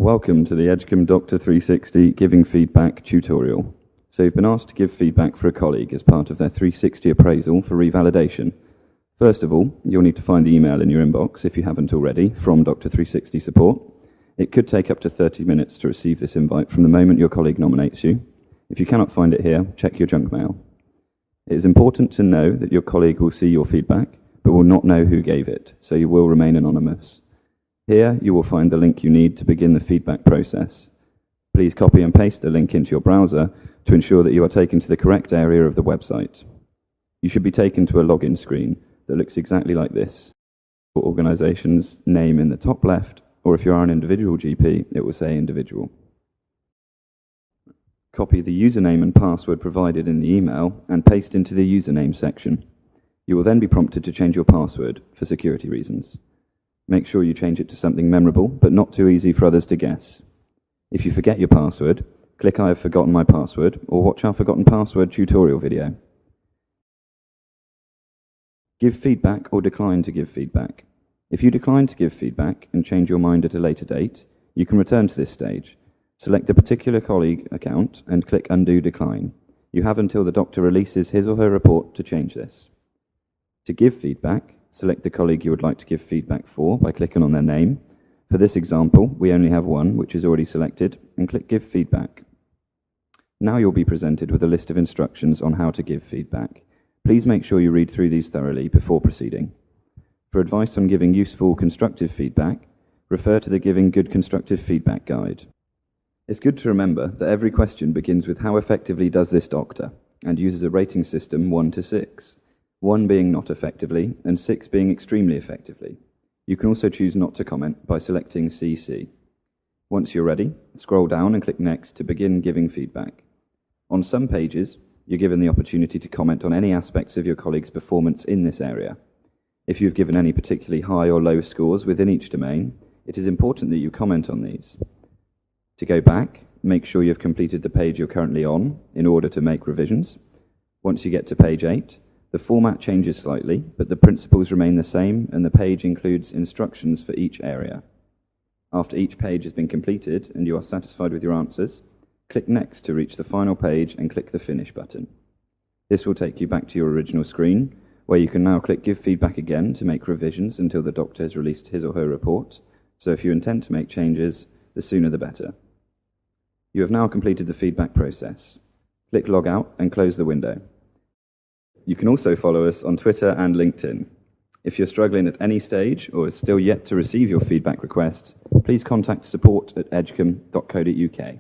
Welcome to the Edgecombe Doctor 360 Giving Feedback tutorial. So you've been asked to give feedback for a colleague as part of their 360 appraisal for revalidation. First of all, you'll need to find the email in your inbox, if you haven't already, from Doctor 360 support. It could take up to 30 minutes to receive this invite from the moment your colleague nominates you. If you cannot find it here, check your junk mail. It is important to know that your colleague will see your feedback, but will not know who gave it, so you will remain anonymous. Here, you will find the link you need to begin the feedback process. Please copy and paste the link into your browser to ensure that you are taken to the correct area of the website. You should be taken to a login screen that looks exactly like this. For organization's name in the top left, or if you are an individual GP, it will say individual. Copy the username and password provided in the email and paste into the username section. You will then be prompted to change your password for security reasons. Make sure you change it to something memorable, but not too easy for others to guess. If you forget your password, click I have forgotten my password, or watch our forgotten password tutorial video. Give feedback or decline to give feedback. If you decline to give feedback and change your mind at a later date, you can return to this stage. Select a particular colleague account and click Undo Decline. You have until the doctor releases his or her report to change this. To give feedback, select the colleague you would like to give feedback for by clicking on their name. For this example, we only have one, which is already selected, and click Give Feedback. Now you'll be presented with a list of instructions on how to give feedback. Please make sure you read through these thoroughly before proceeding. For advice on giving useful, constructive feedback, refer to the Giving Good Constructive Feedback guide. It's good to remember that every question begins with how effectively does this doctor, and uses a rating system 1 to 6. 1 being not effectively, and 6 being extremely effectively. You can also choose not to comment by selecting CC. Once you're ready, scroll down and click Next to begin giving feedback. On some pages, you're given the opportunity to comment on any aspects of your colleague's performance in this area. If you've given any particularly high or low scores within each domain, it is important that you comment on these. To go back, make sure you've completed the page you're currently on in order to make revisions. Once you get to page 8, the format changes slightly, but the principles remain the same, and the page includes instructions for each area. After each page has been completed and you are satisfied with your answers, click Next to reach the final page and click the Finish button. This will take you back to your original screen, where you can now click Give Feedback again to make revisions until the doctor has released his or her report, so if you intend to make changes, the sooner the better. You have now completed the feedback process. Click Log Out and close the window. You can also follow us on Twitter and LinkedIn. If you're struggling at any stage or are still yet to receive your feedback request, please contact support@edgecombe.co.uk.